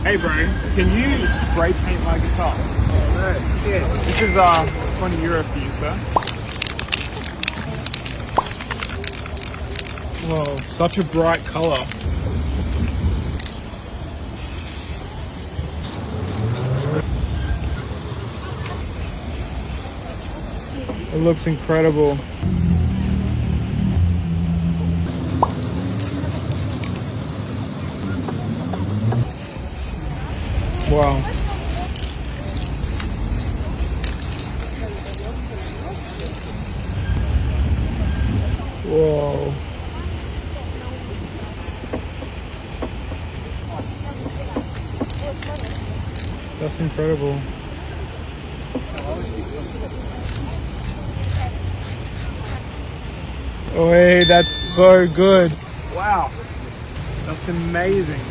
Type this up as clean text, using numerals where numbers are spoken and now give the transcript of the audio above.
Hey bro, can you spray paint my guitar? Oh, no. Yeah. This is €20 for you, sir. Whoa, such a bright color. It looks incredible. Wow. Whoa. That's incredible. Oh, hey, that's so good. Wow. That's amazing.